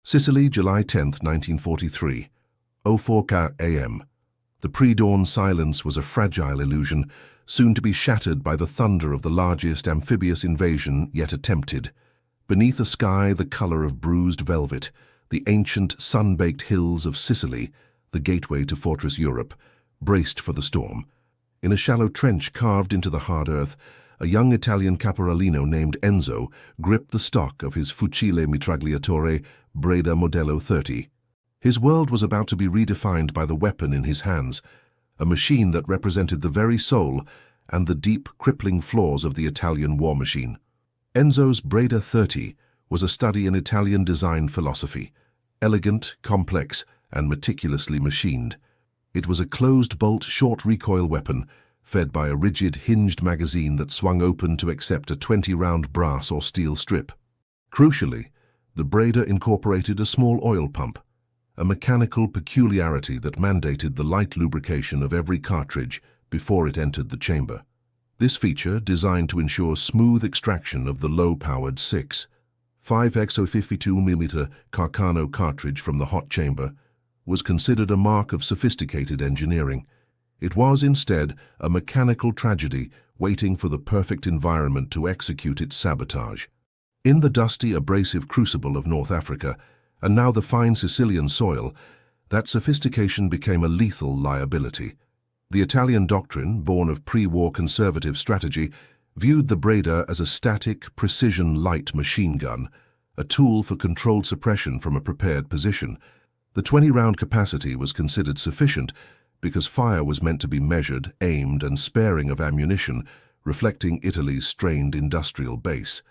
Sicily, July 10, 1943, 04 a.m. The pre-dawn silence was a fragile illusion, soon to be shattered by the thunder of the largest amphibious invasion yet attempted. Beneath a sky the color of bruised velvet, the ancient, sun-baked hills of Sicily, the gateway to Fortress Europe, braced for the storm. In a shallow trench carved into the hard earth, a young Italian caporalino named Enzo gripped the stock of his fucile mitragliatore Breda Modello 30. His world was about to be redefined by the weapon in his hands, a machine that represented the very soul and the deep, crippling flaws of the Italian war machine. Enzo's Breda 30 was a study in Italian design philosophy, elegant, complex, and meticulously machined. It was a closed-bolt, short-recoil weapon, fed by a rigid, hinged magazine that swung open to accept a 20-round brass or steel strip. Crucially, the Breda incorporated a small oil pump, a mechanical peculiarity that mandated the light lubrication of every cartridge before it entered the chamber. This feature, designed to ensure smooth extraction of the low-powered 6.5 52mm Carcano cartridge from the hot chamber, was considered a mark of sophisticated engineering. It was instead a mechanical tragedy waiting for the perfect environment to execute its sabotage. In the dusty, abrasive crucible of North Africa, and now the fine Sicilian soil, that sophistication became a lethal liability. The Italian doctrine, born of pre-war conservative strategy, viewed the Breda as a static, precision light machine gun, a tool for controlled suppression from a prepared position. The 20-round capacity was considered sufficient because fire was meant to be measured, aimed, and sparing of ammunition, reflecting Italy's strained industrial base.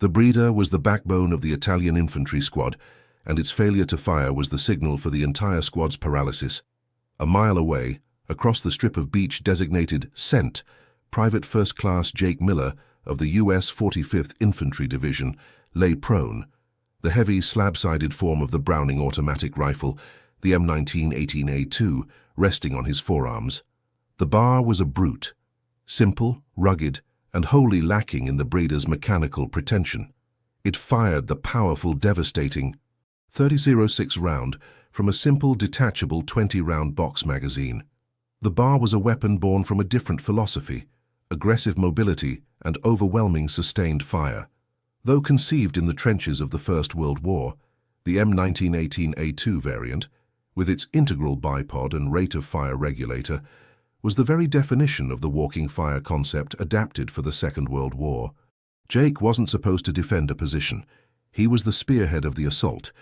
The Breda was the backbone of the Italian infantry squad, and its failure to fire was the signal for the entire squad's paralysis. A mile away, across the strip of beach designated Scent, Private First Class Jake Miller of the U.S. 45th Infantry Division lay prone, the heavy slab-sided form of the Browning automatic rifle, the M19 18A2, resting on his forearms. The bar was a brute, simple, rugged, and wholly lacking in the Breda's mechanical pretension. It fired the powerful, devastating .30-06 round from a simple, detachable 20-round box magazine. The bar was a weapon born from a different philosophy, aggressive mobility and overwhelming sustained fire. Though conceived in the trenches of the First World War, the M19 18A2 variant, with its integral bipod and rate of fire regulator, was the very definition of the walking fire concept adapted for the Second World War. Jake wasn't supposed to defend a position. He was the spearhead of the assault,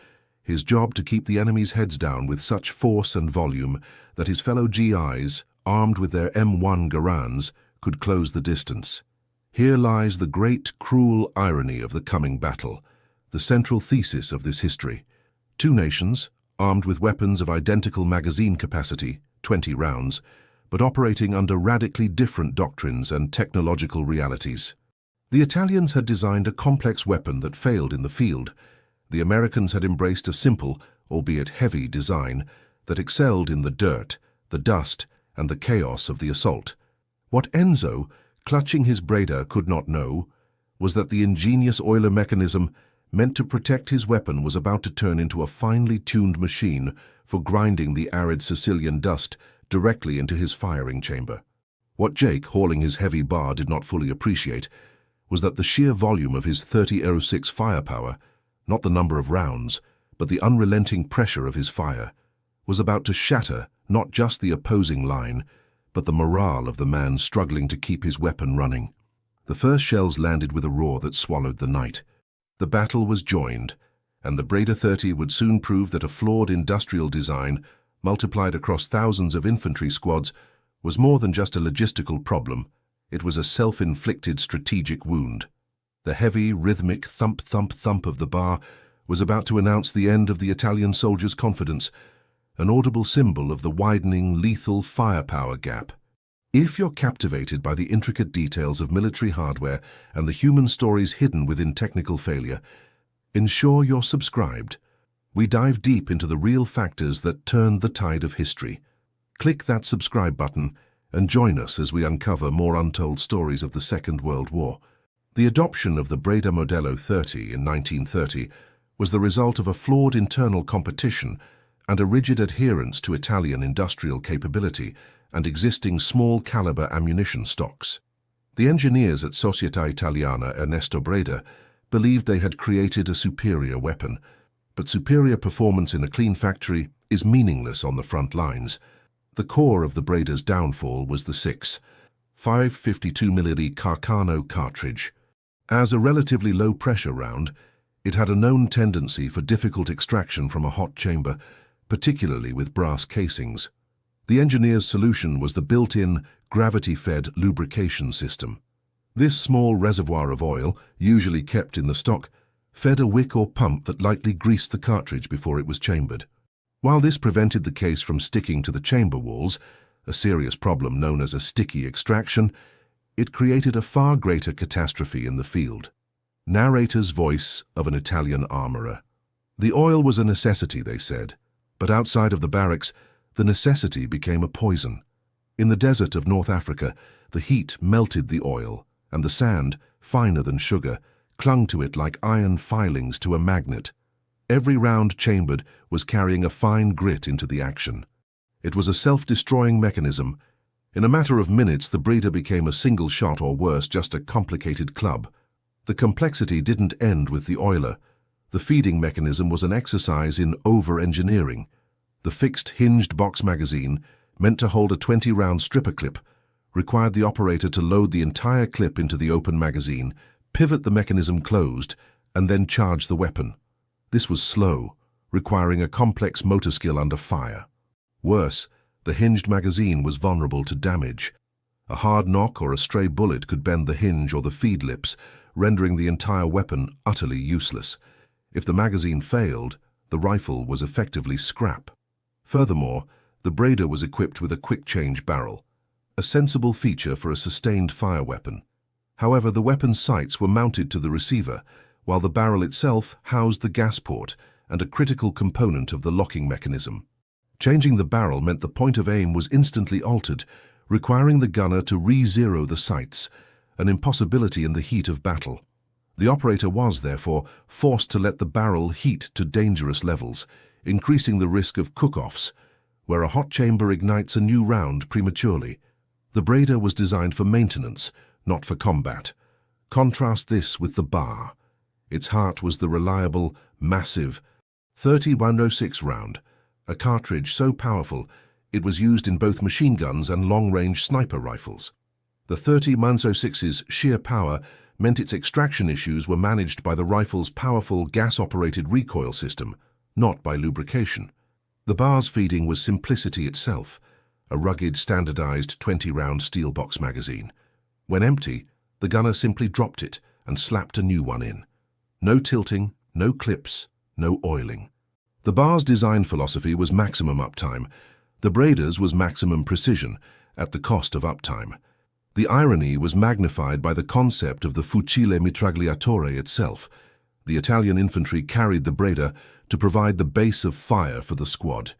his job to keep the enemy's heads down with such force and volume that his fellow GIs, armed with their M1 Garands, could close the distance. Here lies the great, cruel irony of the coming battle, the central thesis of this history. Two nations, armed with weapons of identical magazine capacity, 20 rounds, but operating under radically different doctrines and technological realities. The Italians had designed a complex weapon that failed in the field. The Americans had embraced a simple, albeit heavy, design that excelled in the dirt, the dust, and the chaos of the assault. What Enzo, clutching his Breda, could not know was that the ingenious oiler mechanism meant to protect his weapon was about to turn into a finely tuned machine for grinding the arid Sicilian dust directly into his firing chamber. What Jake, hauling his heavy bar, did not fully appreciate was that the sheer volume of his .30-06 firepower, not the number of rounds, but the unrelenting pressure of his fire, was about to shatter not just the opposing line, but the morale of the man struggling to keep his weapon running. The first shells landed with a roar that swallowed the night. The battle was joined, and the Breda 30 would soon prove that a flawed industrial design, multiplied across thousands of infantry squads, was more than just a logistical problem. It was a self-inflicted strategic wound. The heavy, rhythmic thump-thump-thump of the bar was about to announce the end of the Italian soldier's confidence, an audible symbol of the widening, lethal firepower gap. If you're captivated by the intricate details of military hardware and the human stories hidden within technical failure, ensure you're subscribed. We dive deep into the real factors that turned the tide of history. Click that subscribe button and join us as we uncover more untold stories of the Second World War. The adoption of the Breda Modello 30 in 1930 was the result of a flawed internal competition and a rigid adherence to Italian industrial capability and existing small-caliber ammunition stocks. The engineers at Società Italiana Ernesto Breda believed they had created a superior weapon, but superior performance in a clean factory is meaningless on the front lines. The core of the Breda's downfall was the 5.52mm Carcano cartridge. As a relatively low-pressure round, it had a known tendency for difficult extraction from a hot chamber, particularly with brass casings. The engineer's solution was the built-in, gravity-fed lubrication system. This small reservoir of oil, usually kept in the stock, fed a wick or pump that lightly greased the cartridge before it was chambered. While this prevented the case from sticking to the chamber walls, a serious problem known as a sticky extraction, it created a far greater catastrophe in the field. Narrator's voice of an Italian armorer. The oil was a necessity, they said, but outside of the barracks, the necessity became a poison. In the desert of North Africa, the heat melted the oil, and the sand, finer than sugar, clung to it like iron filings to a magnet. Every round chambered was carrying a fine grit into the action. It was a self-destroying mechanism. In a matter of minutes, the Breda became a single shot, or worse, just a complicated club. The complexity didn't end with the oiler. The feeding mechanism was an exercise in over-engineering. The fixed hinged box magazine, meant to hold a 20-round stripper clip, required the operator to load the entire clip into the open magazine, pivot the mechanism closed, and then charge the weapon. This was slow, requiring a complex motor skill under fire. Worse, the hinged magazine was vulnerable to damage. A hard knock or a stray bullet could bend the hinge or the feed lips, rendering the entire weapon utterly useless. If the magazine failed, the rifle was effectively scrap. Furthermore, the Breda was equipped with a quick-change barrel, a sensible feature for a sustained fire weapon. However, the weapon's sights were mounted to the receiver, while the barrel itself housed the gas port and a critical component of the locking mechanism. Changing the barrel meant the point of aim was instantly altered, requiring the gunner to re-zero the sights, an impossibility in the heat of battle. The operator was, therefore, forced to let the barrel heat to dangerous levels, increasing the risk of cook-offs, where a hot chamber ignites a new round prematurely. The Breda was designed for maintenance, not for combat. Contrast this with the bar. Its heart was the reliable, massive 30-106 round, a cartridge so powerful it was used in both machine guns and long-range sniper rifles. The 30-106's sheer power meant its extraction issues were managed by the rifle's powerful gas-operated recoil system, not by lubrication. The bar's feeding was simplicity itself, a rugged, standardized 20-round steel box magazine. When empty, the gunner simply dropped it and slapped a new one in. No tilting, no clips, no oiling. The bar's design philosophy was maximum uptime. The Breda's was maximum precision, at the cost of uptime. The irony was magnified by the concept of the fucile mitragliatore itself. The Italian infantry carried the Breda to provide the base of fire for the squad.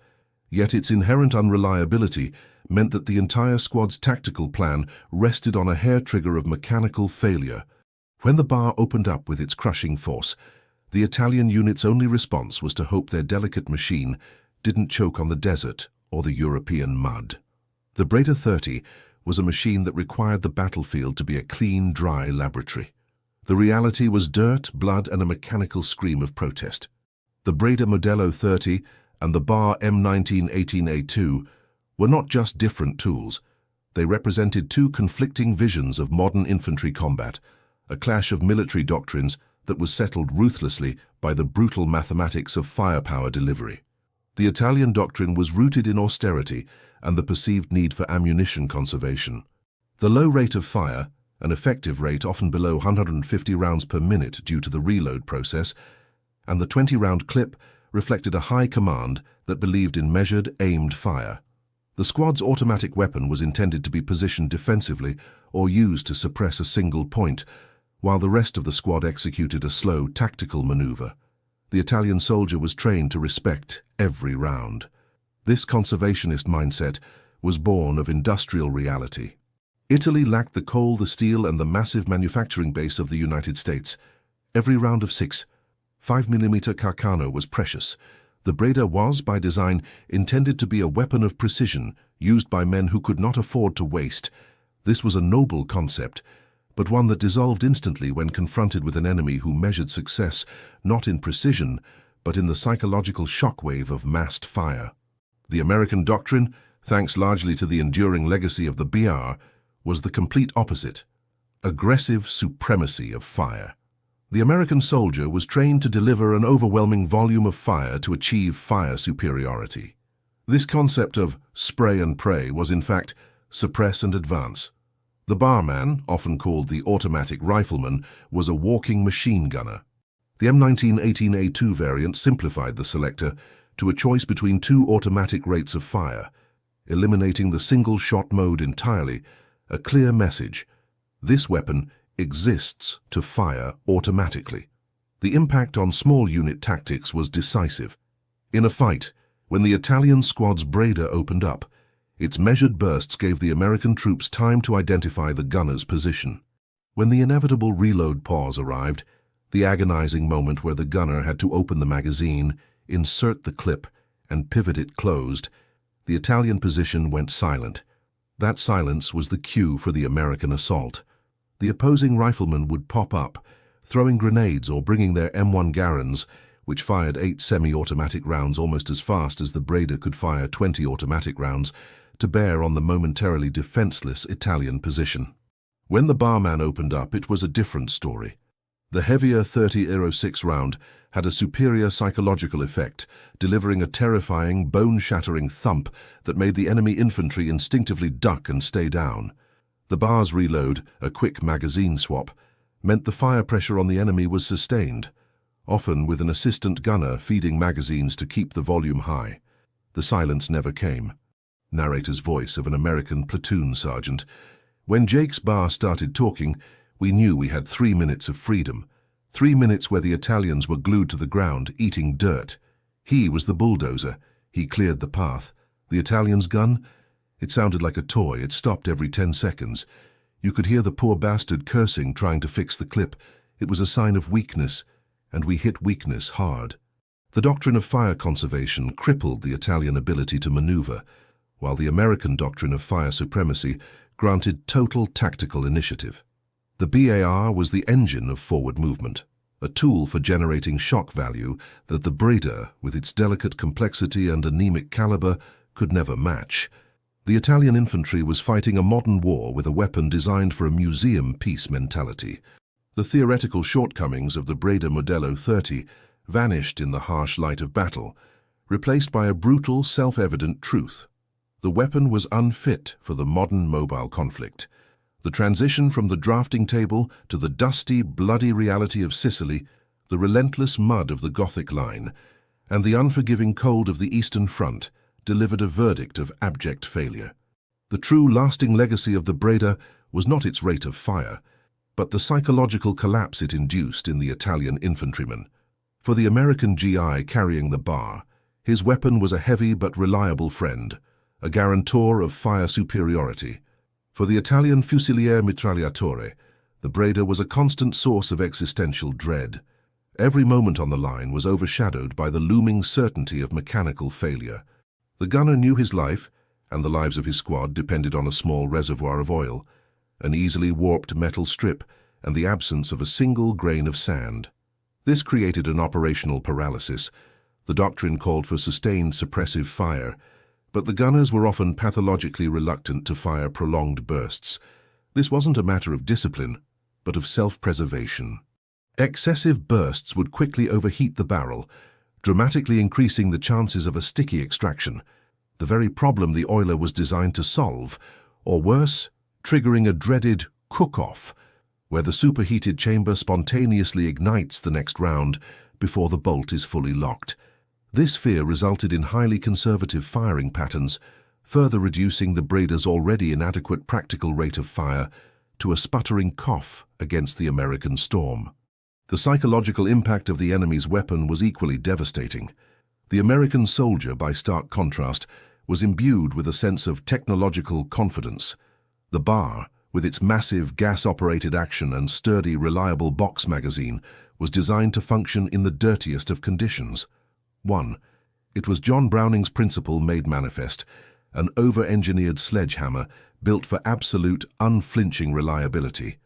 Yet its inherent unreliability meant that the entire squad's tactical plan rested on a hair trigger of mechanical failure. When the bar opened up with its crushing force, the Italian unit's only response was to hope their delicate machine didn't choke on the desert or the European mud. The Breda 30 was a machine that required the battlefield to be a clean, dry laboratory. The reality was dirt, blood, and a mechanical scream of protest. The Breda Modello 30 and the Bar M1918A2 were not just different tools. They represented two conflicting visions of modern infantry combat, a clash of military doctrines that was settled ruthlessly by the brutal mathematics of firepower delivery. The Italian doctrine was rooted in austerity and the perceived need for ammunition conservation. The low rate of fire, an effective rate often below 150 rounds per minute due to the reload process, and the 20-round clip reflected a high command that believed in measured, aimed fire. The squad's automatic weapon was intended to be positioned defensively or used to suppress a single point, while the rest of the squad executed a slow, tactical maneuver. The Italian soldier was trained to respect every round. This conservationist mindset was born of industrial reality. Italy lacked the coal, the steel, and the massive manufacturing base of the United States. Every round of 6, 5mm Carcano was precious. The Breda was, by design, intended to be a weapon of precision, used by men who could not afford to waste. This was a noble concept, but one that dissolved instantly when confronted with an enemy who measured success not in precision, but in the psychological shockwave of massed fire. The American doctrine, thanks largely to the enduring legacy of the BR, was the complete opposite: aggressive supremacy of fire. The American soldier was trained to deliver an overwhelming volume of fire to achieve fire superiority. This concept of spray and pray was, in fact, suppress and advance. The barman, often called the automatic rifleman, was a walking machine gunner. The M1918A2 variant simplified the selector to a choice between two automatic rates of fire, eliminating the single-shot mode entirely, a clear message: this weapon exists to fire automatically. The impact on small unit tactics was decisive. In a fight, when the Italian squad's Breda opened up, its measured bursts gave the American troops time to identify the gunner's position. When the inevitable reload pause arrived, the agonizing moment where the gunner had to open the magazine, insert the clip, and pivot it closed, the Italian position went silent. That silence was the cue for the American assault. The opposing riflemen would pop up, throwing grenades or bringing their M1 Garans, which fired 8 semi-automatic rounds almost as fast as the Breda could fire 20 automatic rounds, to bear on the momentarily defenseless Italian position. When the barman opened up, it was a different story. The heavier 30-06 round had a superior psychological effect, delivering a terrifying, bone-shattering thump that made the enemy infantry instinctively duck and stay down. The bar's reload, a quick magazine swap, meant the fire pressure on the enemy was sustained, often with an assistant gunner feeding magazines to keep the volume high. The silence never came. Narrator's voice of an American platoon sergeant. When Jake's bar started talking, we knew we had 3 minutes of freedom. 3 minutes where the Italians were glued to the ground, eating dirt. He was the bulldozer. He cleared the path. The Italian's gun? It sounded like a toy. It stopped every 10 seconds. You could hear the poor bastard cursing, trying to fix the clip. It was a sign of weakness, and we hit weakness hard. The doctrine of fire conservation crippled the Italian ability to maneuver, while the American doctrine of fire supremacy granted total tactical initiative. The BAR was the engine of forward movement, a tool for generating shock value that the Breda, with its delicate complexity and anemic caliber, could never match. The Italian infantry was fighting a modern war with a weapon designed for a museum piece mentality. The theoretical shortcomings of the Breda Modello 30 vanished in the harsh light of battle, replaced by a brutal, self-evident truth. The weapon was unfit for the modern mobile conflict. The transition from the drafting table to the dusty, bloody reality of Sicily, the relentless mud of the Gothic line, and the unforgiving cold of the Eastern Front delivered a verdict of abject failure. The true lasting legacy of the Breda was not its rate of fire, but the psychological collapse it induced in the Italian infantryman. For the American GI carrying the bar, his weapon was a heavy but reliable friend, a guarantor of fire superiority. For the Italian Fusiliere Mitragliatore, the Breda was a constant source of existential dread. Every moment on the line was overshadowed by the looming certainty of mechanical failure. The gunner knew his life, and the lives of his squad depended on a small reservoir of oil, an easily warped metal strip, and the absence of a single grain of sand. This created an operational paralysis. The doctrine called for sustained suppressive fire, but the gunners were often pathologically reluctant to fire prolonged bursts. This wasn't a matter of discipline, but of self-preservation. Excessive bursts would quickly overheat the barrel, dramatically increasing the chances of a sticky extraction, the very problem the oiler was designed to solve, or worse, triggering a dreaded cook-off, where the superheated chamber spontaneously ignites the next round before the bolt is fully locked. This fear resulted in highly conservative firing patterns, further reducing the Breda's already inadequate practical rate of fire to a sputtering cough against the American storm. The psychological impact of the enemy's weapon was equally devastating. The American soldier, by stark contrast, was imbued with a sense of technological confidence. The bar, with its massive gas-operated action and sturdy, reliable box magazine, was designed to function in the dirtiest of conditions. 1. It was John Browning's principle made manifest, an over-engineered sledgehammer built for absolute, unflinching reliability.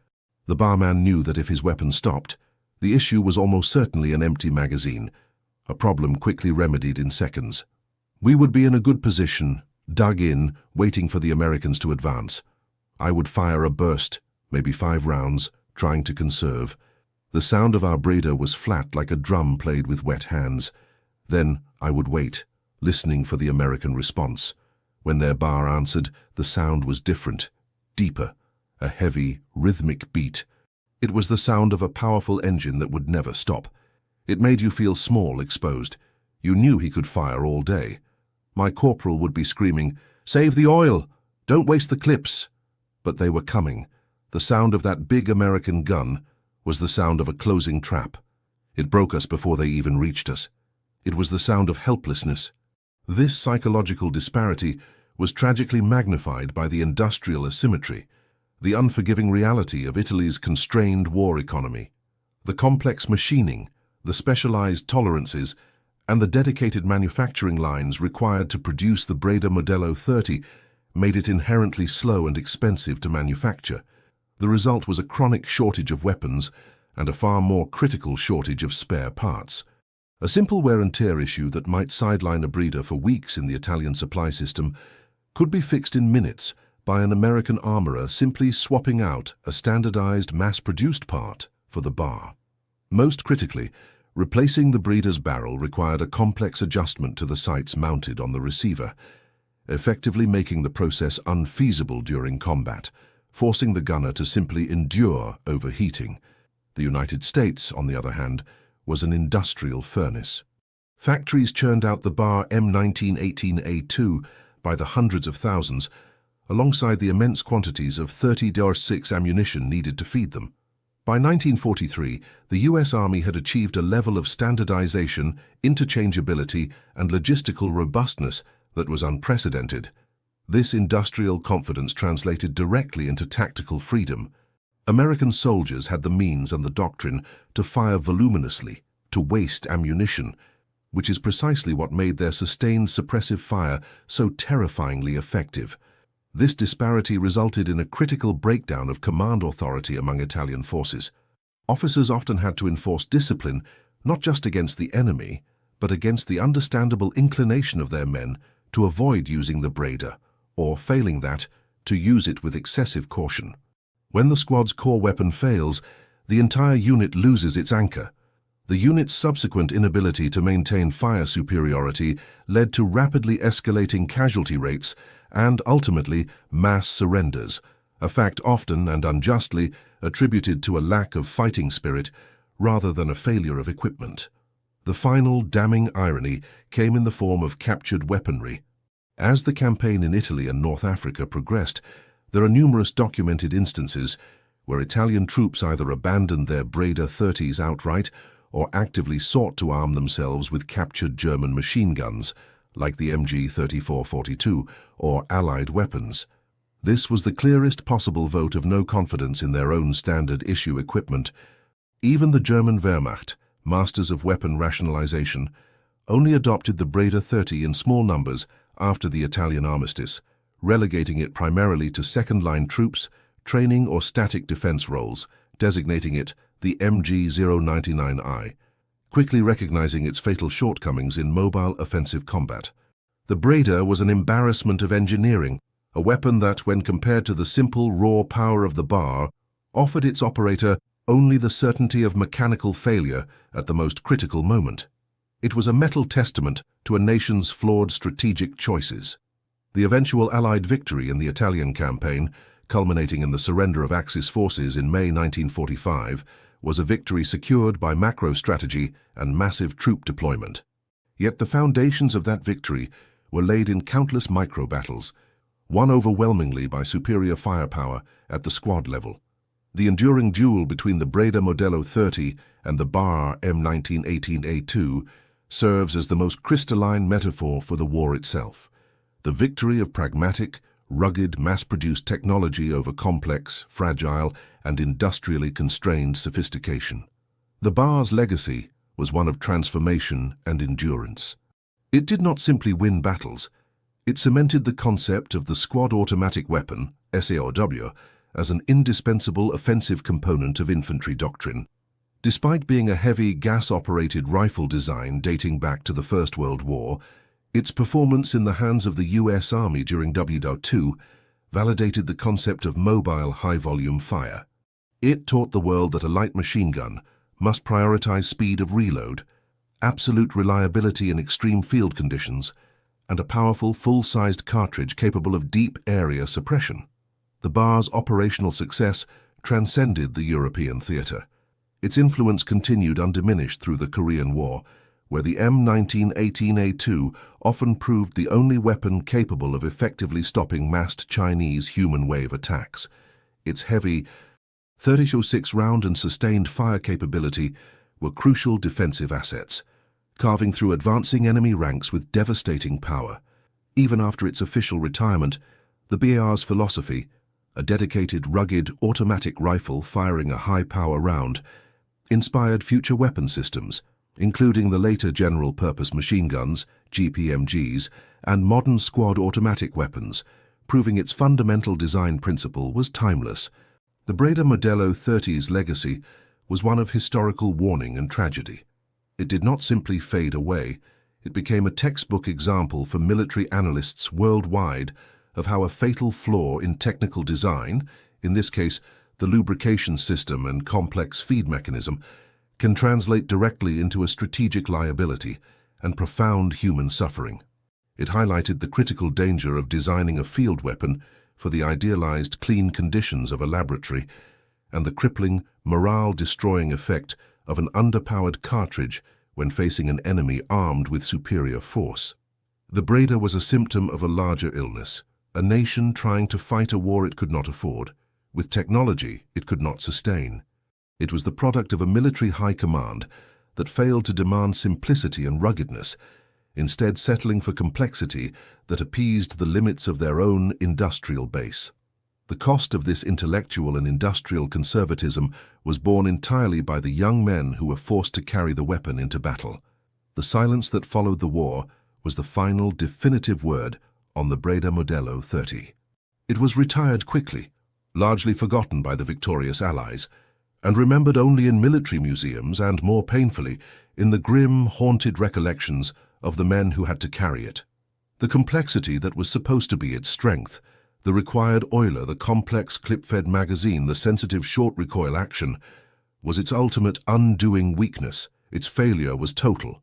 The barman knew that if his weapon stopped, the issue was almost certainly an empty magazine, a problem quickly remedied in seconds. We would be in a good position, dug in, waiting for the Americans to advance. I would fire a burst, maybe 5 rounds, trying to conserve. The sound of our Breda was flat like a drum played with wet hands. Then I would wait, listening for the American response. When their bar answered, the sound was different, deeper, a heavy, rhythmic beat. It was the sound of a powerful engine that would never stop. It made you feel small, exposed. You knew he could fire all day. My corporal would be screaming, "Save the oil! Don't waste the clips!" But they were coming. The sound of that big American gun was the sound of a closing trap. It broke us before they even reached us. It was the sound of helplessness. This psychological disparity was tragically magnified by the industrial asymmetry, the unforgiving reality of Italy's constrained war economy. The complex machining, the specialized tolerances, and the dedicated manufacturing lines required to produce the Breda Modello 30 made it inherently slow and expensive to manufacture. The result was a chronic shortage of weapons and a far more critical shortage of spare parts. A simple wear and tear issue that might sideline a Breda for weeks in the Italian supply system could be fixed in minutes by an American armorer simply swapping out a standardized, mass-produced part for the bar. Most critically, replacing the Breda's barrel required a complex adjustment to the sights mounted on the receiver, effectively making the process unfeasible during combat, forcing the gunner to simply endure overheating. The United States, on the other hand, was an industrial furnace. Factories churned out the bar M1918A2 by the hundreds of thousands, alongside the immense quantities of 30-6 ammunition needed to feed them. By 1943, the U.S. Army had achieved a level of standardization, interchangeability, and logistical robustness that was unprecedented. This industrial confidence translated directly into tactical freedom. American soldiers had the means and the doctrine to fire voluminously, to waste ammunition, which is precisely what made their sustained suppressive fire so terrifyingly effective. This disparity resulted in a critical breakdown of command authority among Italian forces. Officers often had to enforce discipline not just against the enemy, but against the understandable inclination of their men to avoid using the Breda, or failing that, to use it with excessive caution. When the squad's core weapon fails, the entire unit loses its anchor. The unit's subsequent inability to maintain fire superiority led to rapidly escalating casualty rates and, ultimately, mass surrenders, a fact often and unjustly attributed to a lack of fighting spirit rather than a failure of equipment. The final damning irony came in the form of captured weaponry. As the campaign in Italy and North Africa progressed, there are numerous documented instances where Italian troops either abandoned their Breda 30s outright or actively sought to arm themselves with captured German machine guns, like the MG 3442, or Allied weapons. This was the clearest possible vote of no confidence in their own standard issue equipment. Even the German Wehrmacht, masters of weapon rationalization, only adopted the Breda 30 in small numbers after the Italian armistice, relegating it primarily to second-line troops, training or static defense roles, designating it the MG 099I, quickly recognizing its fatal shortcomings in mobile offensive combat. The Breda was an embarrassment of engineering, a weapon that, when compared to the simple raw power of the bar, offered its operator only the certainty of mechanical failure at the most critical moment. It was a metal testament to a nation's flawed strategic choices. The eventual Allied victory in the Italian campaign, culminating in the surrender of Axis forces in May 1945, was a victory secured by macro strategy and massive troop deployment. Yet the foundations of that victory were laid in countless micro battles, won overwhelmingly by superior firepower at the squad level. The enduring duel between the Breda Modello 30 and the Bar M1918A2 serves as the most crystalline metaphor for the war itself. The victory of pragmatic, rugged, mass-produced technology over complex, fragile, and industrially constrained sophistication. The Bar's legacy was one of transformation and endurance. It did not simply win battles. It cemented the concept of the squad automatic weapon, SAW, as an indispensable offensive component of infantry doctrine. Despite being a heavy gas-operated rifle design dating back to the First World War, its performance in the hands of the US Army during WW2 validated the concept of mobile high-volume fire. It taught the world that a light machine gun must prioritize speed of reload, absolute reliability in extreme field conditions, and a powerful full-sized cartridge capable of deep area suppression. The Bar's operational success transcended the European theater. Its influence continued undiminished through the Korean War, where the M1918A2 often proved the only weapon capable of effectively stopping massed Chinese human wave attacks. Its heavy 36 round and sustained fire capability were crucial defensive assets, carving through advancing enemy ranks with devastating power. Even after its official retirement, the BAR's philosophy, a dedicated, rugged, automatic rifle firing a high-power round, inspired future weapon systems, including the later general-purpose machine guns, GPMGs, and modern squad automatic weapons, proving its fundamental design principle was timeless. The Breda Modello 30's legacy was one of historical warning and tragedy. It did not simply fade away. It became a textbook example for military analysts worldwide of how a fatal flaw in technical design, in this case the lubrication system and complex feed mechanism, can translate directly into a strategic liability and profound human suffering. It highlighted the critical danger of designing a field weapon for the idealized clean conditions of a laboratory and the crippling, morale-destroying effect of an underpowered cartridge when facing an enemy armed with superior force. The Breda was a symptom of a larger illness, a nation trying to fight a war it could not afford, with technology it could not sustain. It was the product of a military high command that failed to demand simplicity and ruggedness, instead settling for complexity that appeased the limits of their own industrial base. The cost of this intellectual and industrial conservatism was borne entirely by the young men who were forced to carry the weapon into battle. The silence that followed the war was the final definitive word on the Breda Modello 30. It was retired quickly, largely forgotten by the victorious Allies, and remembered only in military museums and, more painfully, in the grim, haunted recollections of the men who had to carry it. The complexity that was supposed to be its strength, the required oiler, the complex clip-fed magazine, the sensitive short recoil action, was its ultimate undoing weakness. Its failure was total.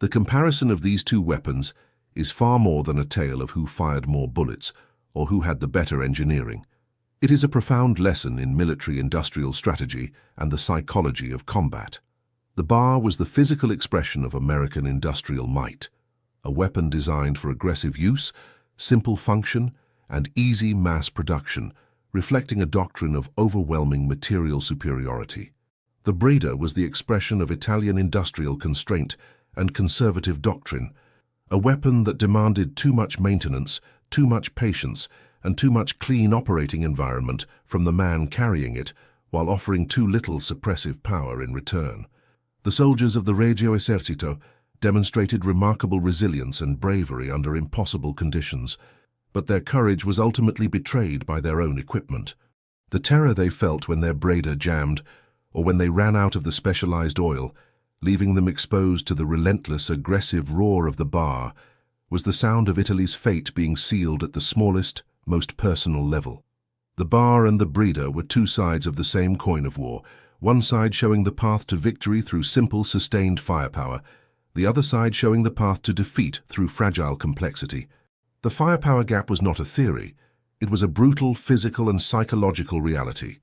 The comparison of these two weapons is far more than a tale of who fired more bullets or who had the better engineering. It is a profound lesson in military-industrial strategy and the psychology of combat. The Bar was the physical expression of American industrial might, a weapon designed for aggressive use, simple function, and easy mass production, reflecting a doctrine of overwhelming material superiority. The Breda was the expression of Italian industrial constraint and conservative doctrine, a weapon that demanded too much maintenance, too much patience, and too much clean operating environment from the man carrying it, while offering too little suppressive power in return. The soldiers of the Regio Esercito demonstrated remarkable resilience and bravery under impossible conditions, but their courage was ultimately betrayed by their own equipment. The terror they felt when their Breda jammed, or when they ran out of the specialized oil, leaving them exposed to the relentless, aggressive roar of the Bar, was the sound of Italy's fate being sealed at the smallest, most personal level. The Bar and the Breda were two sides of the same coin of war, one side showing the path to victory through simple, sustained firepower, the other side showing the path to defeat through fragile complexity. The firepower gap was not a theory. It was a brutal physical and psychological reality.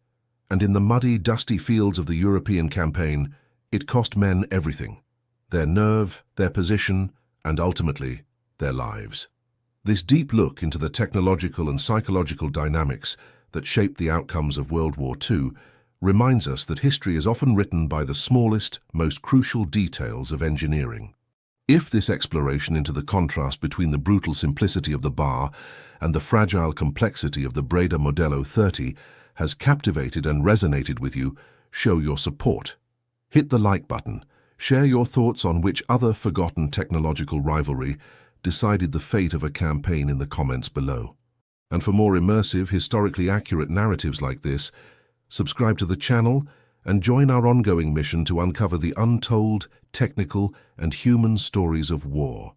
And in the muddy, dusty fields of the European campaign, it cost men everything: their nerve, their position, and ultimately, their lives. This deep look into the technological and psychological dynamics that shaped the outcomes of World War II reminds us that history is often written by the smallest, most crucial details of engineering. If this exploration into the contrast between the brutal simplicity of the Bar and the fragile complexity of the Breda Modello 30 has captivated and resonated with you, show your support. Hit the like button. Share your thoughts on which other forgotten technological rivalry decided the fate of a campaign in the comments below. And for more immersive, historically accurate narratives like this, subscribe to the channel and join our ongoing mission to uncover the untold, technical, and human stories of war.